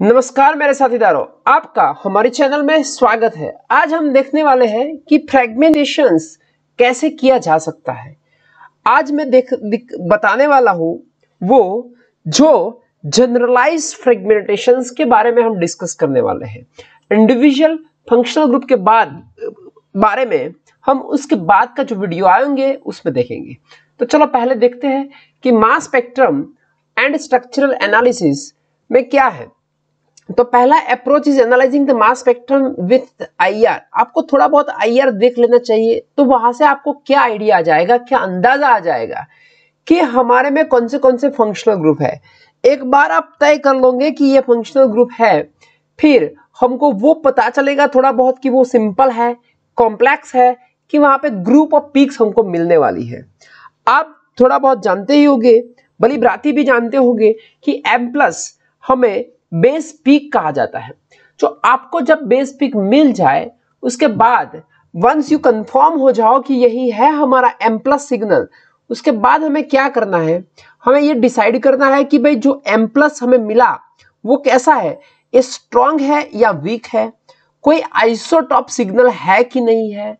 नमस्कार मेरे साथीदारों, आपका हमारे चैनल में स्वागत है। आज हम देखने वाले हैं कि फ्रेगमेंटेशंस कैसे किया जा सकता है। आज मैं बताने वाला हूं वो जो जनरलाइज्ड फ्रेगमेंटेशंस के बारे में हम डिस्कस करने वाले हैं। इंडिविजुअल फंक्शनल ग्रुप के बारे में हम उसके बाद का जो वीडियो आएंगे उसमें देखेंगे। तो चलो पहले देखते हैं कि mass spectrum and structural analysis में क्या है। तो पहला approach is analysing the mass spectrum with IR. आपको थोड़ा बहुत आईआर देख लेना चाहिए, तो वहां से आपको क्या आइडिया आ जाएगा, क्या अंदाजा आ जाएगा कि हमारे में कौन से फंक्शनल ग्रुप है। एक बार आप तय कर लोगे कि ये फंक्शनल ग्रुप है, फिर हमको वो पता चलेगा थोड़ा बहुत कि वो सिंपल है, कॉम्प्लेक्स है, कि वहां पे ग्रुप ऑफ पीक्स हमको मिलने वाली है। आप थोड़ा बहुत जानते ही होंगे, भली भांति भी जानते होंगे कि M+ हमें बेस पीक कहा जाता है। जो आपको जब बेस पीक मिल जाए उसके बाद वंस यू कंफर्म हो जाओ कि यही है हमारा M+ सिग्नल, उसके बाद हमें क्या करना है, हमें ये डिसाइड करना है कि भाई जो M+ हमें मिला वो कैसा है, ये स्ट्रॉन्ग है या वीक है, कोई आइसोटॉप सिग्नल है कि नहीं है,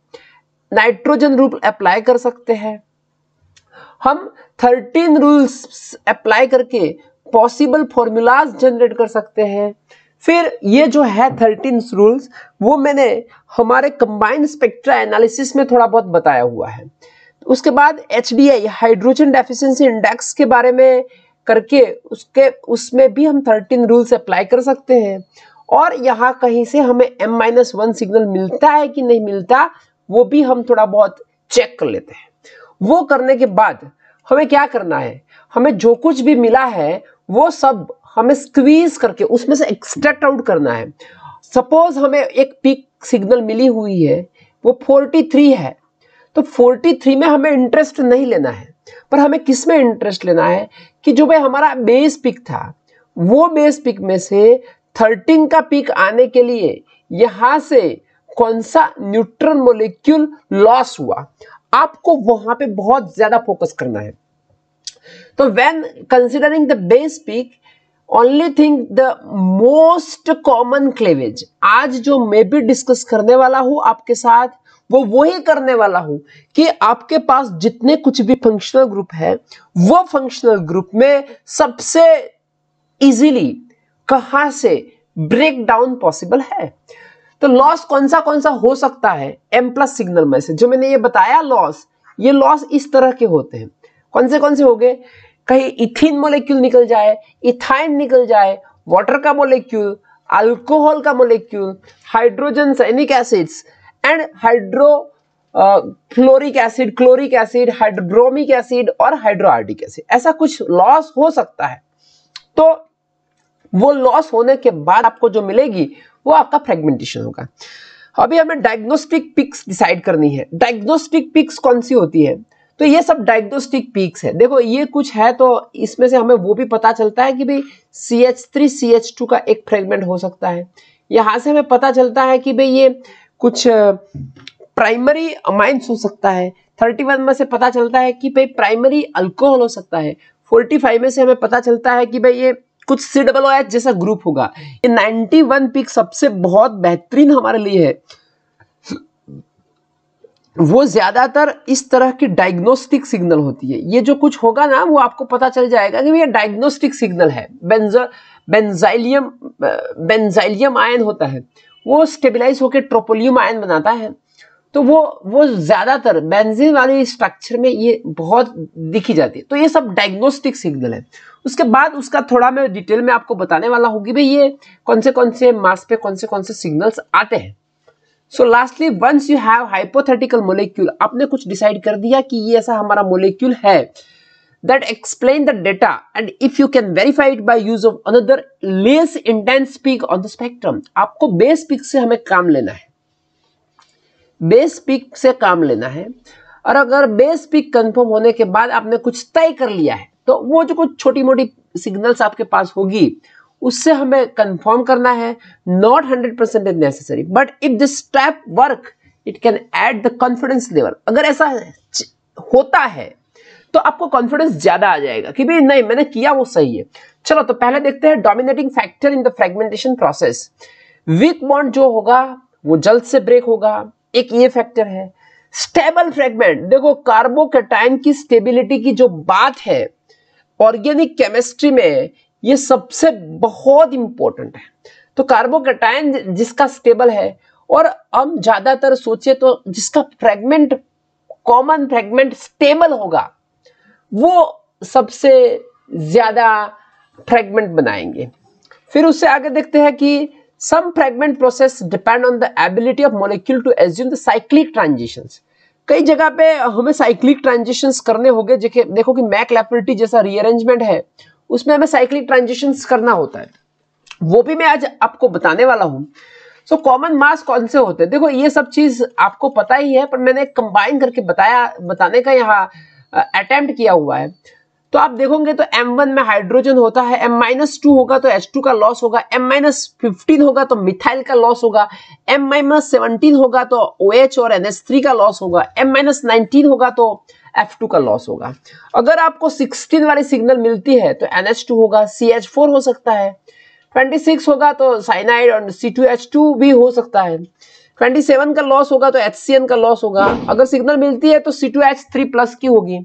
नाइट्रोजन रूल अप्लाई कर सकते हैं। हम 13 रूल्स अप्लाई करके पॉसिबल फॉर्मूलाज जनरेट कर सकते हैं। फिर ये जो है 13 रूल्स वो मैंने हमारे कंबाइंड स्पेक्ट्रा एनालिसिस में थोड़ा बहुत बताया हुआ है। उसके बाद HDI हाइड्रोजन डेफिशिएंसी इंडेक्स के बारे में करके उसमें भी हम 13 रूल्स अप्लाई कर सकते हैं। और यहाँ कहीं से हमें M-1 सिग्नल मिलता है कि नहीं मिलता वो भी हम थोड़ा बहुत चेक कर लेते हैं। वो करने के बाद हमें क्या करना है, हमें जो कुछ भी मिला है वो सब हमें स्क्वीज करके उसमें से एक्सट्रैक्ट आउट करना है। सपोज हमें एक पीक सिग्नल मिली हुई है, वो 43 है, तो 43 में हमें इंटरेस्ट नहीं लेना है, पर हमें किस में इंटरेस्ट लेना है कि जो भाई हमारा बेस पीक था, वो बेस पीक में से 13 का पीक आने के लिए यहां से कौन सा न्यूट्रॉन मॉलिक्यूल लॉस हुआ, आपको वहां पे बहुत ज्यादा फोकस करना है। तो when considering the base peak, only thing the most common cleavage, आज जो मैं भी डिस्कस करने वाला हूं आपके साथ वो वही करने वाला हूं कि आपके पास जितने कुछ भी फंक्शनल ग्रुप है वो फंक्शनल ग्रुप में सबसे इजीली कहां से ब्रेक डाउन पॉसिबल है। तो लॉस कौन सा हो सकता है M+ सिग्नल में से, जो मैंने ये बताया लॉस, ये लॉस इस तरह के होते हैं। कौन से हो गए, कहीं इथिन मोलेक्यूल निकल जाए, इथाइन निकल जाए, वाटर का मोलेक्यूल, अल्कोहल का molecule, hydrogen cyanic acids and hydro fluoric acid, chloric acid, hydrobromic acid और हाइड्रोआर्टिक एसिड, ऐसा कुछ लॉस हो सकता है। तो वो लॉस होने के बाद आपको जो मिलेगी वो आपका फ्रेगमेंटेशन होगा। अभी हमें डायग्नोस्टिक पिक्स डिसाइड करनी है। डायग्नोस्टिक पिक्स कौन सी होती है, तो ये सब डायग्नोस्टिक पीक्स है। देखो ये कुछ है तो इसमें से हमें वो भी पता चलता है कि भाई CH3 CH2 का एक फ्रेगमेंट हो सकता है। यहां से हमें पता चलता है कि भाई ये कुछ प्राइमरी अमाइंस हो सकता है। 31 में से पता चलता है कि भाई प्राइमरी अल्कोहल हो सकता है। 45 में से हमें पता चलता है कि भाई ये कुछ COOH जैसा ग्रुप होगा। ये 91 पिक सबसे बहुत बेहतरीन हमारे लिए है, वो ज्यादातर इस तरह की डायग्नोस्टिक सिग्नल होती है। ये जो कुछ होगा ना वो आपको पता चल जाएगा कि ये डायग्नोस्टिक सिग्नल है। बेंजाइलियम आयन होता है, वो स्टेबलाइज होकर ट्रोपोलियम आयन बनाता है। तो वो ज्यादातर बेंजीन वाली स्ट्रक्चर में ये बहुत दिखी जाती है। तो ये सब डायग्नोस्टिक सिग्नल है। उसके बाद उसका थोड़ा मैं डिटेल में आपको बताने वाला हूँ कि भाई ये कौन से मास पे कौन से सिग्नल्स आते हैं। So lastly, once you have hypothetical molecule, आपने कुछ डिसाइड कर दिया कि ये ऐसा हमारा मोलेक्यूल है, that explain the data and if you can verify it by use of another less intense peak on the spectrum, आपको बेस पीक से हमें काम लेना है, बेस पीक से काम लेना है। और अगर बेस पीक कंफर्म होने के बाद आपने कुछ तय कर लिया है तो वो जो कुछ छोटी मोटी सिग्नल्स आपके पास होगी उससे हमें कंफर्म करना है। Not 100% is necessary, but if this step work it can add the confidence level. अगर ऐसा होता है तो आपको कॉन्फिडेंस ज्यादा आ जाएगा कि भाई नहीं मैंने किया वो सही है। चलो तो पहले देखते हैं dominating factor in the fragmentation process. Weak bond जो होगा वो जल्द से ब्रेक होगा, एक ये फैक्टर है। स्टेबल फ्रेगमेंट, देखो कार्बोकैटायन की स्टेबिलिटी की जो बात है ऑर्गेनिक केमिस्ट्री में ये सबसे बहुत इंपॉर्टेंट है। तो कार्बोकैटायन जिसका स्टेबल है, और हम ज्यादातर सोचे तो जिसका फ्रेगमेंट कॉमन फ्रेगमेंट स्टेबल होगा वो सबसे ज्यादा फ्रेगमेंट बनाएंगे। फिर उससे आगे देखते हैं कि some fragment process depend on the ability of molecule to assume the cyclic transitions. कई जगह पे हमें साइक्लिक ट्रांजिशंस करने होंगे, देखो कि मैक्लैफर्टी जैसा रीअरेंजमेंट है उसमें हमें साइक्लिक ट्रांजिशंस करना होता है, वो भी मैं आज आपको बताने वाला हूं। सो कॉमन मास कौन से होते हैं, देखो ये सब चीज आपको पता ही है, पर मैंने कंबाइन करके बताने का यहाँ अटेम्प्ट किया हुआ है। तो आप देखोगे तो M1 में हाइड्रोजन होता है, M-2 होगा तो H2 का लॉस होगा, M-15 होगा तो मिथाइल का लॉस होगा, M-17 होगा तो OH और NH3 का लॉस होगा, M-19 होगा तो F2 का लॉस होगा। अगर आपको 16 वाली सिग्नल मिलती है तो NH2 होगा, CH4 हो सकता है, 26 होगा तो साइनाइड और C2H2 भी हो सकता है, 27 का लॉस होगा तो HCN का लॉस होगा। अगर सिग्नल मिलती है तो C2H3 प्लस की होगी।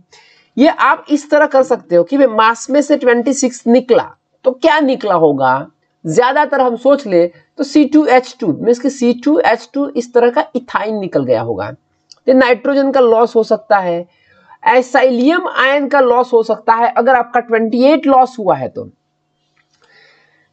ये आप इस तरह कर सकते हो कि भाई मास में से 26 निकला तो क्या निकला होगा, ज्यादातर हम सोच ले तो C2H2 मींस कि C2H2 इस तरह का इथाइन निकल गया होगा। तो नाइट्रोजन का लॉस हो सकता है, एसाइलियम आयन का लॉस हो सकता है अगर आपका 28 लॉस हुआ है तो।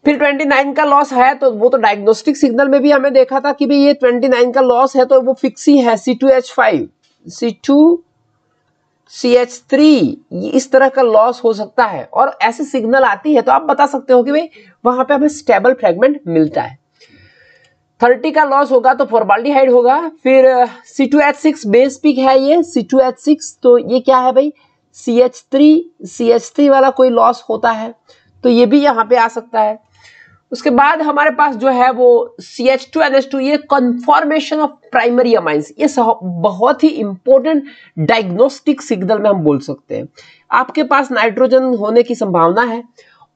फिर 29 का लॉस है तो वो तो डायग्नोस्टिक सिग्नल में भी हमें देखा था कि भाई ये 29 का लॉस है तो वो फिक्स ही है, C2H5 C2CH3 इस तरह का लॉस हो सकता है। और ऐसी सिग्नल आती है तो आप बता सकते हो कि भाई वहां पे हमें स्टेबल फ्रेगमेंट मिलता है। 30 का लॉस होगा तो फॉर्माल्डिहाइड होगा। फिर C2H6 बेस पिक है ये C2H6, तो ये क्या है भाई CH3 वाला कोई लॉस होता है तो ये भी यहाँ पे आ सकता है। उसके बाद हमारे पास जो है वो CH2NH2, ये कन्फॉर्मेशन ऑफ प्राइमरी अमाइंस, ये बहुत ही इंपॉर्टेंट डायग्नोस्टिक सिग्नल में हम बोल सकते हैं। आपके पास नाइट्रोजन होने की संभावना है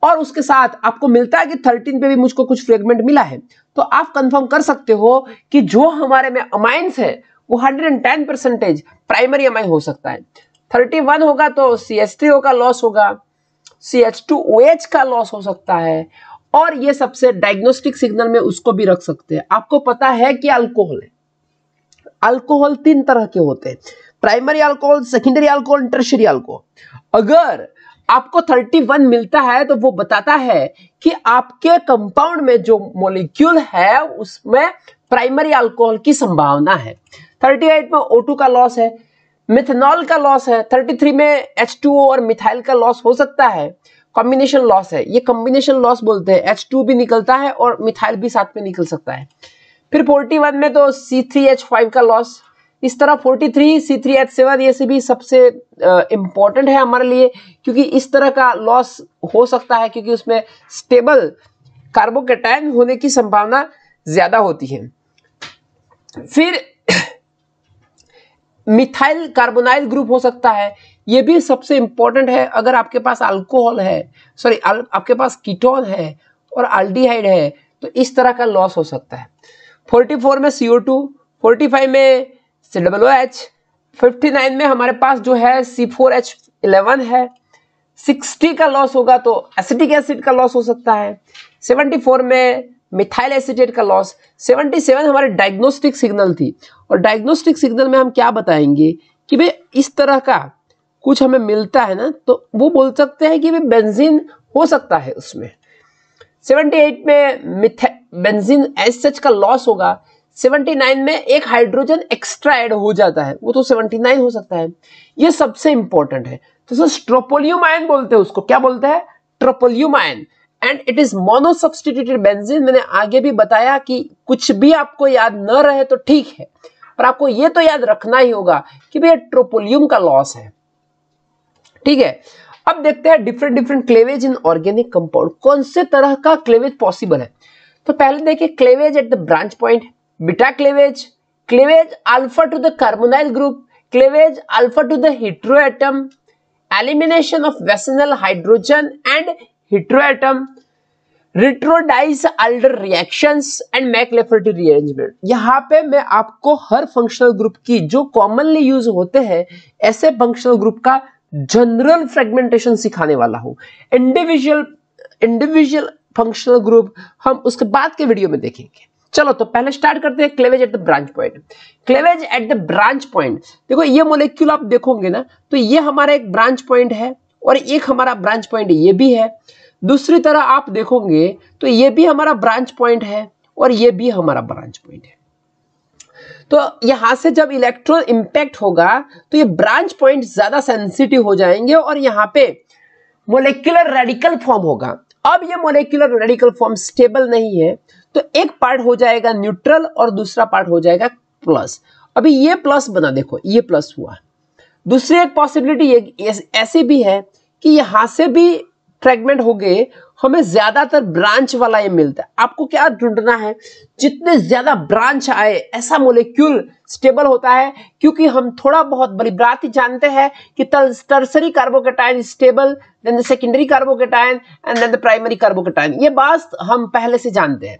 और उसके साथ आपको मिलता है कि 13 पे भी मुझको कुछ फ्रेगमेंट मिला है, तो आप कंफर्म कर सकते हो कि जो हमारे में अमाइंस है वो 110% प्राइमरी अमाइन हो सकता है। 31 होगा तो CH3O का लॉस होगा, CH2OH का लॉस हो सकता है, और ये सबसे डायग्नोस्टिक सिग्नल में उसको भी रख सकते हैं। आपको पता है कि अल्कोहल है, अल्कोहल 3 तरह के होते हैं, primary alcohol, secondary alcohol, tertiary alcohol. अगर आपको 31 मिलता है तो वो बताता है कि आपके कंपाउंड में जो मॉलिक्यूल है उसमें प्राइमरी अल्कोहल की संभावना है। 38 में O2 का लॉस है, मिथेनॉल का लॉस है, 33 में H2O और मिथाइल का लॉस हो सकता है, कॉम्बिनेशन लॉस है, ये कॉम्बिनेशन लॉस बोलते हैं, H2 भी निकलता है और मिथाइल भी साथ में निकल सकता है। फिर 41 में तो C3H5 का लॉस, इस तरह 43 C3H7 ये से भी सबसे इंपॉर्टेंट है हमारे लिए, क्योंकि इस तरह का लॉस हो सकता है क्योंकि उसमें स्टेबल कार्बोकैटायन होने की संभावना ज्यादा होती है। फिर मिथाइल कार्बोनाइल ग्रुप हो सकता है, ये भी सबसे इंपॉर्टेंट है। अगर आपके पास अल्कोहल है, सॉरी आपके पास कीटोन है और अल्डिहाइड है तो इस तरह का लॉस हो सकता है। 44 में CO2, 45 में COOH, 59 में हमारे पास जो है C4H11 है, 60 का लॉस होगा तो एसिटिक एसिड का लॉस हो सकता है, 74 में मिथाइल एसीटेट का लॉस, 77 हमारे डायग्नोस्टिक सिग्नल थी। और डायग्नोस्टिक सिग्नल में हम क्या बताएंगे कि भाई इस तरह का कुछ हमें मिलता है ना, तो वो बोल सकते हैं कि भाई बेंजीन हो सकता है उसमें। 78 में बेंजीन एज सच का लॉस होगा, 79 में एक हाइड्रोजन एक्स्ट्रा ऐड हो जाता है, वो तो 79 हो सकता है। ये सबसे इंपॉर्टेंट है। तो ट्रोपोलियम आयन बोलते हैं उसको, क्या बोलते हैं, tropylium ion, and it is mono substituted benzene. मैंने आगे भी बताया कि कुछ भी आपको याद न रहे तो ठीक है, पर आपको ये तो याद रखना ही होगा कि भैया ट्रोपोलियम का लॉस है, ठीक है। अब देखते हैं different cleavage in organic compound, कौन से तरह का क्लेवेज पॉसिबल है। तो पहले देखिए cleavage at the branch point, beta cleavage, cleavage alpha to the carbonyl group, cleavage alpha to the heteroatom, elimination of vicinal hydrogen and heteroatom, retro Diels Alder reactions and McLafferty rearrangement. यहाँ पे मैं आपको हर functional group की जो commonly use होते हैं ऐसे functional group का जनरल फ्रेगमेंटेशन सिखाने वाला हूं। इंडिविजुअल फंक्शनल ग्रुप हम उसके बाद के वीडियो में देखेंगे। चलो तो पहले स्टार्ट करते हैं cleavage at the branch point. Cleavage at the branch point, देखो ये मॉलिक्यूल आप देखोगे ना तो ये हमारा एक ब्रांच पॉइंट है और एक हमारा ब्रांच पॉइंट ये भी है। दूसरी तरह आप देखोगे तो ये भी हमारा ब्रांच पॉइंट है और ये भी हमारा ब्रांच पॉइंट है। तो यहां से जब इलेक्ट्रॉन इंपैक्ट होगा तो ये ब्रांच पॉइंट ज्यादा सेंसिटिव हो जाएंगे और यहाँ पे मोलेक्युलर रेडिकल फॉर्म होगा। अब ये मोलेक्युलर रेडिकल फॉर्म स्टेबल नहीं है तो एक पार्ट हो जाएगा न्यूट्रल और दूसरा पार्ट हो जाएगा प्लस। अभी ये प्लस बना, देखो ये प्लस हुआ। दूसरी एक पॉसिबिलिटी ऐसी भी है कि यहां से भी फ्रेगमेंट हो गए, हमें ज्यादातर ब्रांच वाला ये मिलता है। आपको क्या ढूंढना है, जितने ज्यादा ब्रांच आए ऐसा मोलेक्यूल स्टेबल होता है, क्योंकि हम थोड़ा बहुत बड़ी बात जानते हैं कि tertiary carbocation stable, then the secondary carbocation and then the primary carbocation, ये बात हम पहले से जानते हैं।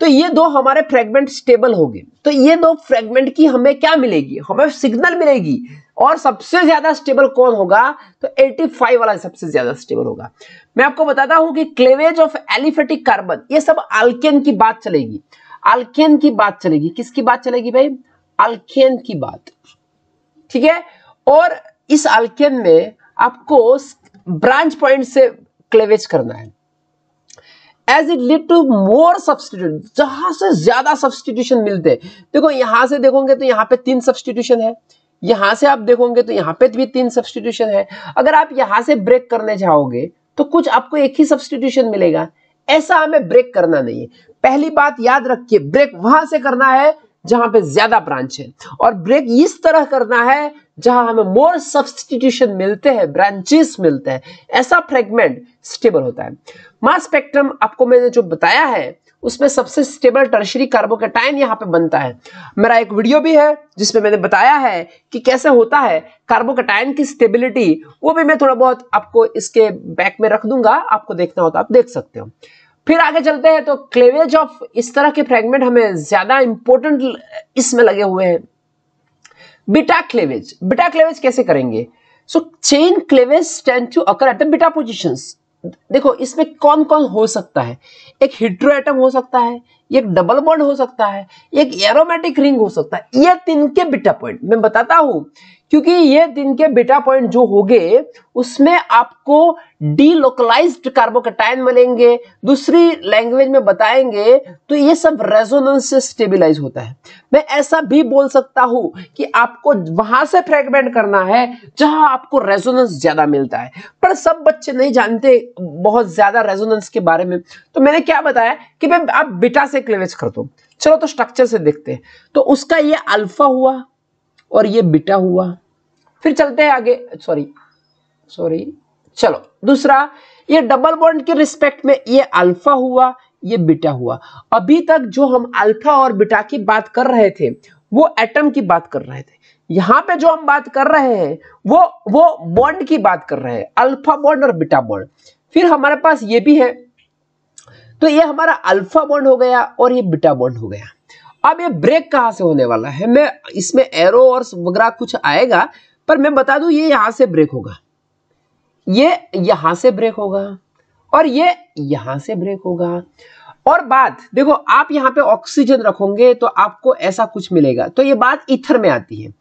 तो ये दो हमारे फ्रेगमेंट स्टेबल हो गए, तो ये दो फ्रेगमेंट की हमें क्या मिलेगी, हमें सिग्नल मिलेगी। और सबसे ज्यादा स्टेबल कौन होगा, तो 85 वाला सबसे ज्यादा स्टेबल होगा। मैं आपको बताता हूं कि क्लेवेज ऑफ एलिफेटिक कार्बन, ये सब अल्केन की बात चलेगी। अल्केन की बात चलेगी, किसकी बात चलेगी भाई, अल्केन की बात, ठीक है। और इस अल्केन में आपको ब्रांच पॉइंट से क्लेवेज करना है। As it lead to more substitution, जहां से ज्यादा सब्सटीट्यूशन मिलते हैं। देखो यहां से देखोगे तो यहाँ पे 3 सब्सटीट्यूशन है, यहां से आप देखोगे तो यहाँ पे भी 3 सब्सटीट्यूशन है। अगर आप यहां से ब्रेक करने जाओगे तो कुछ आपको एक ही सब्सटीट्यूशन मिलेगा, ऐसा हमें ब्रेक करना नहीं है। पहली बात याद रखिए, ब्रेक वहां से करना है जहां पे ज्यादा ब्रांच है, और ब्रेक इस तरह करना है जहां हमें मोर सब्सटीट्यूशन मिलते हैं, ब्रांचेस मिलते हैं, ऐसा फ्रेगमेंट स्टेबल होता है। मास स्पेक्ट्रम आपको मैंने जो बताया है उसमें सबसे स्टेबल टर्शियरी कार्बोकेटायन यहाँ पे बनता है। मेरा एक वीडियो भी है जिसमें मैंने बताया है कि कैसे होता है कार्बोकेटायन की स्टेबिलिटी, वो भी मैं थोड़ा बहुत आपको इसके बैक में रख दूंगा, आपको देखना हो तो आप देख सकते हो। फिर आगे चलते हैं तो क्लेवेज ऑफ इस तरह के फ्रेगमेंट हमें ज्यादा इंपॉर्टेंट इसमें लगे हुए हैं। बीटा क्लेवेज, बीटा क्लेवेज कैसे करेंगे, so chain cleavage tend to occur at the beta positions. देखो इसमें कौन कौन हो सकता है, एक हेटेरोएटम हो सकता है, एक डबल बॉन्ड हो सकता है, एक एरोमेटिक रिंग हो सकता है। ये 3 के बीटा पॉइंट मैं बताता हूं, क्योंकि ये 3 के बीटा पॉइंट जो होंगे उसमें आपको डीलोकलाइज्ड कार्बोकेटायन मिलेंगे। दूसरी लैंग्वेज में बताएंगे तो ये सब रेजोनेंस से स्टेबलाइज होता है। मैं ऐसा भी बोल सकता हूं कि आपको वहां से फ्रेगमेंट करना है जहां आपको रेजोनेंस ज्यादा मिलता है, पर सब बच्चे नहीं जानते बहुत ज्यादा रेजोनेंस के बारे में। तो मैंने क्या बताया कि भाई आप बीटा से क्लेवेज कर दो। चलो तो स्ट्रक्चर से देखते हैं। तो उसका ये अल्फा हुआ और ये बीटा हुआ। फिर चलते हैं आगे, सॉरी चलो दूसरा, ये डबल बॉन्ड के रिस्पेक्ट में ये अल्फा हुआ, ये बीटा हुआ। अभी तक जो हम अल्फा और बीटा की बात कर रहे थे वो एटम की बात कर रहे थे। यहां पे जो हम बात कर रहे हैं वो बॉन्ड की बात कर रहे हैं, अल्फा बॉन्ड और बीटा बॉन्ड। फिर हमारे पास ये भी है, तो ये हमारा अल्फा बॉन्ड हो गया और ये बीटा बॉन्ड हो गया। अब ये ब्रेक कहां से होने वाला है, मैं इसमें एरो और वगैरह कुछ आएगा, पर मैं बता दूं ये यहां से ब्रेक होगा, ये यहां से ब्रेक होगा और ये यहां से ब्रेक होगा। और बात देखो, आप यहां पे ऑक्सीजन रखोगे तो आपको ऐसा कुछ मिलेगा, तो ये बात ईथर में आती है।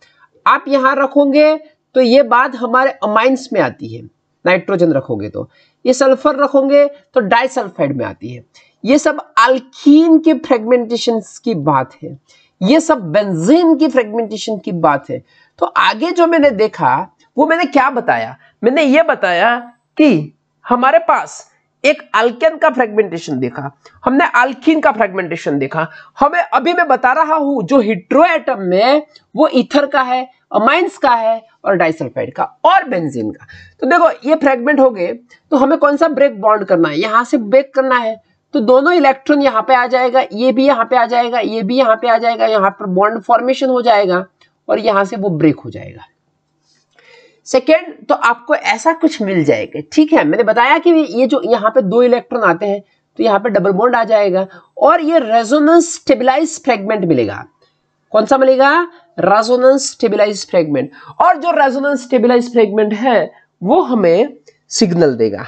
आप यहां रखोगे तो ये बात हमारे अमाइंस में आती है, नाइट्रोजन रखोगे तो। ये सल्फर रखोगे तो डाइसल्फाइड में आती है। ये सब अल्कीन के फ्रेगमेंटेशन की बात है, ये सब बेंजीन की फ्रेगमेंटेशन की बात है। तो आगे जो मैंने देखा वो मैंने क्या बताया, मैंने ये बताया कि हमारे पास एक अल्केन का फ्रेगमेंटेशन देखा, हमने अल्कीन का फ्रेगमेंटेशन देखा। हमें अभी मैं बता रहा हूं जो हेटेरोएटम में वो ईथर का है, अमाइंस का है और डाइसल्फाइड का और बेंजीन का। तो देखो ये फ्रेगमेंट हो गए, तो हमें कौन सा ब्रेक बॉन्ड करना है, यहां से ब्रेक करना है। तो दोनों इलेक्ट्रॉन यहाँ पे आ जाएगा, ये भी यहाँ पे आ जाएगा, ये भी यहाँ पे आ जाएगा, यहाँ पर बॉन्ड फॉर्मेशन हो जाएगा और यहां से वो ब्रेक हो जाएगा। सेकेंड, तो आपको ऐसा कुछ मिल जाएगा, ठीक है। मैंने बताया कि ये जो यहाँ पे 2 इलेक्ट्रॉन आते हैं तो यहाँ पे डबल बॉन्ड आ जाएगा और ये रेजोनेंस स्टेबलाइज फ्रेगमेंट मिलेगा। कौन सा मिलेगा? Resonance stabilize fragment. और जो रेजोनेंस स्टेबलाइज फ्रेगमेंट है वो हमें सिग्नल देगा।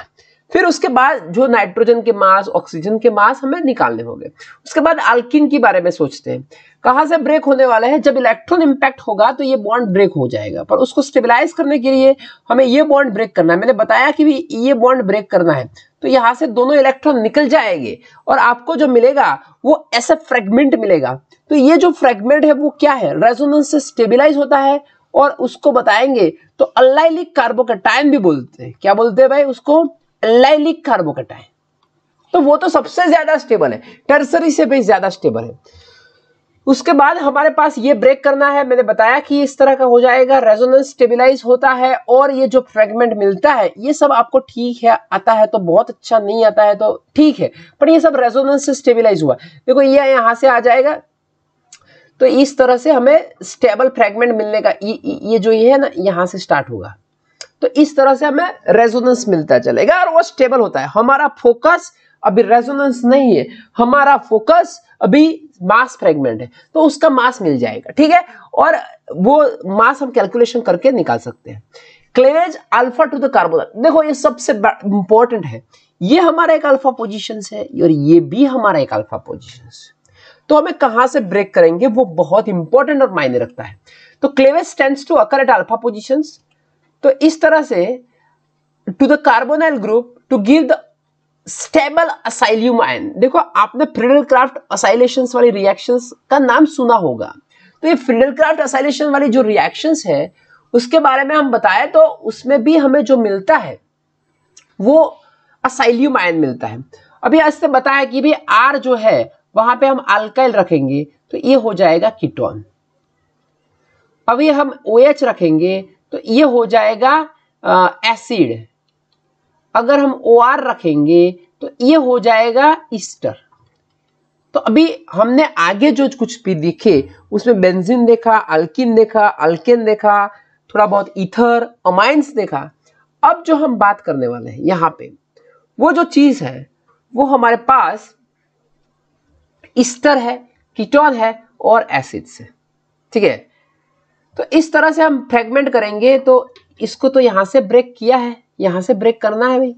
फिर उसके बाद जो नाइट्रोजन के मास, ऑक्सीजन के मास हमें निकालने होंगे। उसके बाद अल्कीन के बारे में सोचते हैं, कहां से ब्रेक होने वाला है? जब इलेक्ट्रॉन इंपैक्ट होगा तो ये बॉन्ड ब्रेक हो जाएगा, पर उसको स्टेबलाइज करने के लिए हमें ये बॉन्ड ब्रेक करना है। मैंने बताया कि भी ये बॉन्ड ब्रेक करना है तो यहां से दोनों इलेक्ट्रॉन निकल जाएंगे और आपको जो मिलेगा वो ऐसा फ्रेगमेंट मिलेगा। तो ये जो फ्रेगमेंट है वो क्या है? रेजोनेंस से स्टेबलाइज होता है और उसको बताएंगे तो अल्लाइलिक कार्बोकैटायन भी बोलते हैं। क्या बोलते हैं भाई? उसको अल्लाइलिक कार्बोकैटायन। तो वो तो सबसे ज्यादा स्टेबल है, टर्सरी से भी ज्यादा स्टेबल है। उसके बाद हमारे पास ये ब्रेक करना है। मैंने बताया कि इस तरह का हो जाएगा, रेजोनेंस स्टेबलाइज होता है और ये जो फ्रेगमेंट मिलता है ये सब आपको ठीक है, आता है तो बहुत अच्छा, नहीं आता है तो ठीक है, पर ये सब रेजोनेंस से स्टेबलाइज हुआ। देखो ये यहां से आ जाएगा तो इस तरह से हमें स्टेबल फ्रेगमेंट मिलने का ये जो ये है ना, यहां से स्टार्ट होगा तो इस तरह से हमें रेजोनेंस मिलता चलेगा और वो स्टेबल होता है। हमारा फोकस अभी रेजोनेंस नहीं है, हमारा फोकस अभी मास फ्रेगमेंट है, तो उसका मास मिल जाएगा, ठीक है। और वो मास हम कैलकुलेशन करके निकाल सकते हैं। Cleavage alpha to the carbon, देखो ये सबसे इंपॉर्टेंट है। ये हमारा एक अल्फा पोजीशन है और ये भी हमारा एक अल्फा पोजीशन है, तो हमें कहां से ब्रेक करेंगे वो बहुत इंपॉर्टेंट और मायने रखता है। तो cleavage tends to occur at alpha positions, तो इस तरह से to the carbonyl group to give the stable acylium ion. देखो आपने फ्रीडल-क्राफ्ट असाइलेशंस वाली रिएक्शंस का नाम सुना होगा, तो ये फ्रीडल-क्राफ्ट असाइलेशन वाली जो रिएक्शंस है उसके बारे में हम बताएं तो उसमें भी हमें जो मिलता है वो असाइलियम आयन मिलता है। अभी ऐसे बताया कि भी R जो है वहां पे हम अल्काइल रखेंगे तो ये हो जाएगा कीटोन। अभी हम OH रखेंगे तो ये हो जाएगा एसिड। अगर हम OR रखेंगे तो ये हो जाएगा ईस्टर। तो अभी हमने आगे जो कुछ भी देखे उसमें बेंजीन देखा, अल्कीन देखा, अल्केन देखा, थोड़ा बहुत ईथर, अमाइंस देखा। अब जो हम बात करने वाले हैं यहां पे वो जो चीज है वो हमारे पास ईस्टर है, कीटोन है और एसिड्स है, ठीक है। तो इस तरह से हम फ्रेगमेंट करेंगे तो इसको तो यहां से ब्रेक किया है, यहां से ब्रेक करना है भाई।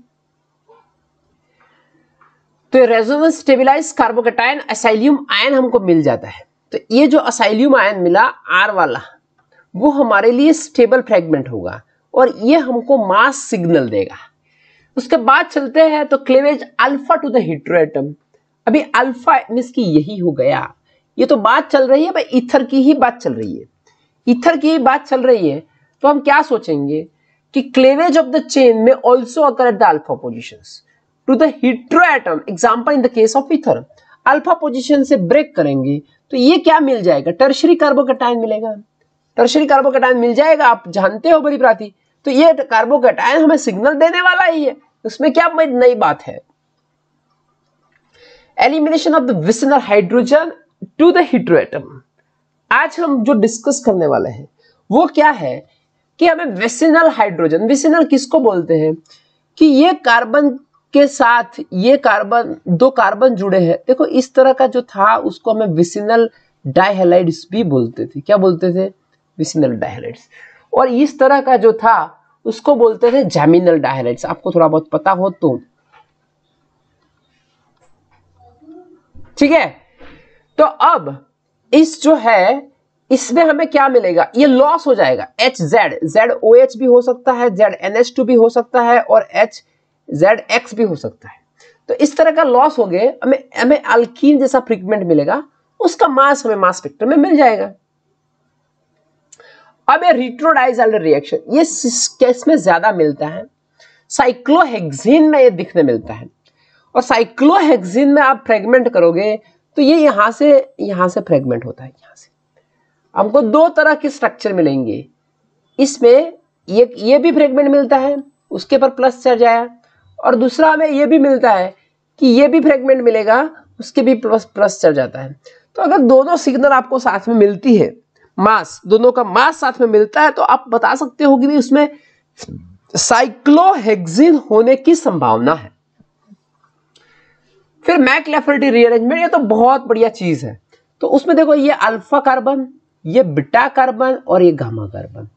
तो रेजोनेंस स्टेबलाइज कार्बोकैटायन असाइलियम आयन हमको मिल जाता है। तो ये जो असाइलियम आयन मिला R वाला वो हमारे लिए स्टेबल फ्रेगमेंट होगा और ये हमको मास सिग्नल देगा। उसके बाद चलते हैं तो cleavage alpha to the heteroatom. अभी अल्फा मींस की यही हो गया, ये तो बात चल रही है भाई, ईथर की ही बात चल रही है, ईथर की ही बात चल रही है। तो हम क्या सोचेंगे कि क्लीवेज ऑफ द चेन में also occur at the alpha positions to the heteroatom. Example in the case of ether, alpha position से ब्रेक करेंगे तो ये क्या मिल जाएगा? टर्शियरी कार्बोकैटायन मिलेगा। टर्शियरी कार्बोकैटायन मिल जाएगा, आप जानते हो बड़ी प्राति। तो ये कार्बोकैटायन हमें सिग्नल देने वाला ही है, उसमें क्या नई बात है। Elimination of the vicinal hydrogen to the heteroatom. आज हम जो डिस्कस करने वाले हैं वो क्या है कि हमें विसिनल हाइड्रोजन, विसिनल किसको बोलते हैं कि ये कार्बन के साथ ये कार्बन, 2 कार्बन जुड़े हैं। देखो इस तरह का जो था उसको हमें विसिनल डाइहैलाइड्स भी बोलते थे। क्या बोलते थे? विसिनल डाइहैलाइड्स। और इस तरह का जो था उसको बोलते थे जैमिनल डाइहैलाइड्स। आपको थोड़ा बहुत पता हो तो ठीक है। तो अब इस जो है इसमें हमें क्या मिलेगा? ये लॉस हो जाएगा HZ, ZOH भी हो सकता है, ZNH2 भी हो सकता है और HZX भी हो सकता है। तो इस तरह का लॉस हो गए, हमें अल्कीन जैसा फ्रेगमेंट मिलेगा, उसका मास हमें मास स्पेक्ट्रम में मिल जाएगा। अब ये रिट्रोडाइजल रिएक्शन ये केस में ज्यादा मिलता है, साइक्लोहेक्सेन में ये दिखने मिलता है। और साइक्लोहेक्सेन में आप फ्रेगमेंट करोगे तो ये यहां से फ्रेगमेंट होता है। यहां से हमको 2 तरह के स्ट्रक्चर मिलेंगे। इसमें ये भी फ्रेगमेंट मिलता है, उसके पर प्लस चार्ज आया, और दूसरा हमें ये भी मिलता है कि ये भी फ्रेगमेंट मिलेगा, उसके भी प्लस चार्ज आता है। तो अगर दोनों सिग्नल आपको साथ में मिलती है, मास, दोनों का मास साथ में मिलता है, तो आप बता सकते हो कि भी उसमें साइक्लोहेक्सिन होने की संभावना है। फिर मैकलैफर्टी रीअरेंजमेंट, ये तो बहुत बढ़िया चीज है। तो उसमें देखो ये अल्फा कार्बन, ये बीटा कार्बन और ये गामा कार्बन।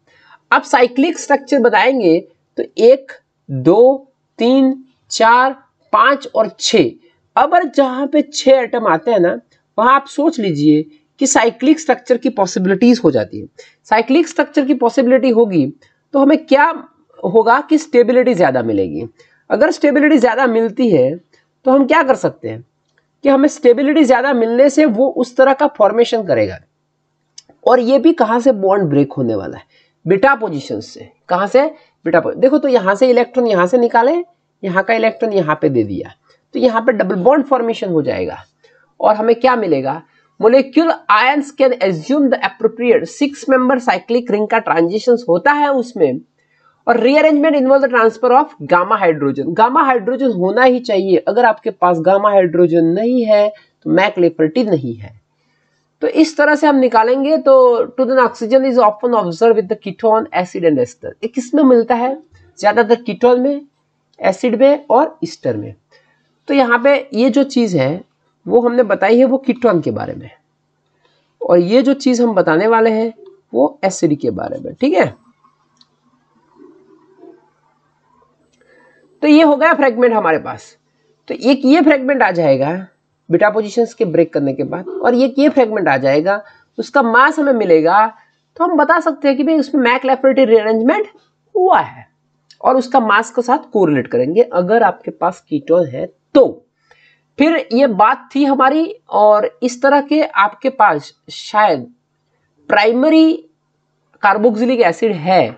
अब साइक्लिक स्ट्रक्चर बताएंगे तो 1 2 3 4 5 और 6। अब जहां पे 6 एटम आते हैं ना, वहां आप सोच लीजिए कि साइक्लिक स्ट्रक्चर की पॉसिबिलिटीज हो जाती है। साइक्लिक स्ट्रक्चर की पॉसिबिलिटी होगी तो हमें क्या होगा कि स्टेबिलिटी ज्यादा मिलेगी। अगर स्टेबिलिटी ज्यादा मिलती है तो हम क्या कर सकते हैं कि हमें स्टेबिलिटी ज्यादा मिलने से वो उस तरह का फॉर्मेशन करेगा। और ये भी कहां से बॉन्ड ब्रेक होने वाला है, बीटा पोजीशन से। कहां से? Beta position. देखो तो यहां से इलेक्ट्रॉन यहां से निकाले, यहां का इलेक्ट्रॉन यहां पे दे दिया, तो यहां पे डबल बॉन्ड फॉर्मेशन हो जाएगा। और हमें क्या मिलेगा? Molecule ions can assume the appropriate 6 member cyclic ring का ट्रांजिशन होता है उसमें। और rearrangement involve the transfer of gamma hydrogen. Gamma hydrogen होना ही चाहिए। अगर आपके पास गामा हाइड्रोजन नहीं है तो मैकलैफर्टी नहीं है। तो इस तरह से हम निकालेंगे। तो to the oxygen is often observe with the ketone, acid and ester. ये किसमें मिलता है? ज्यादातर कीटोन में, एसिड में और ईस्टर में। तो यहाँ पे ये जो चीज है वो हमने बताई है वो कीटोन के बारे में, और ये जो चीज हम बताने वाले हैं वो एसिड के बारे में। ठीक है, तो ये हो गया फ्रेगमेंट हमारे पास। तो एक ये फ्रेगमेंट आ जाएगा बीटा पोजीशंस के ब्रेक करने के बाद, और ये फ्रेगमेंट आ जाएगा, उसका मास हमें मिलेगा। तो हम बता सकते हैं कि भाई उसमें मैकलैफर्टी रीअरेंजमेंट हुआ है, और उसका मास के साथ कोरिलेट करेंगे अगर आपके पास कीटोन है तो। फिर ये बात थी हमारी। और इस तरह के आपके पास शायद प्राइमरी कार्बोक्सिलिक एसिड है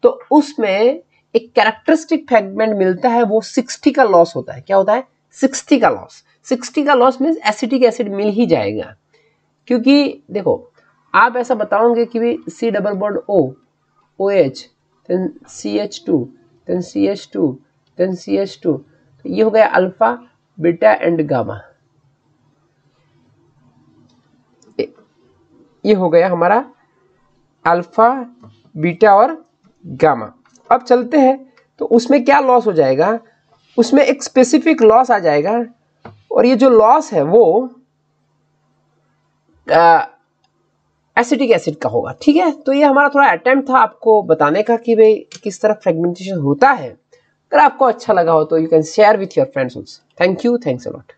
तो उसमें एक कैरेक्टरिस्टिक फ्रेगमेंट मिलता है, वो 60 का लॉस होता है। क्या होता है? 60 का लॉस। 60 का लॉस मीन्स एसिटिक एसिड मिल ही जाएगा। क्योंकि देखो आप ऐसा बताओगे कि भाई C double bond O, OH, then CH2, then CH2, then CH2, तो ये हो गया अल्फा, बीटा एंड गामा। ये हो गया हमारा अल्फा, बीटा और गामा। अब चलते हैं तो उसमें क्या लॉस हो जाएगा? उसमें एक स्पेसिफिक लॉस आ जाएगा, और ये जो लॉस है वो एसिटिक एसिड का होगा। ठीक है, तो ये हमारा थोड़ा अटेम्प्ट था आपको बताने का कि भाई किस तरह फ्रेगमेंटेशन होता है। अगर आपको अच्छा लगा हो तो you can share with your friends also. Thank you, thanks a lot.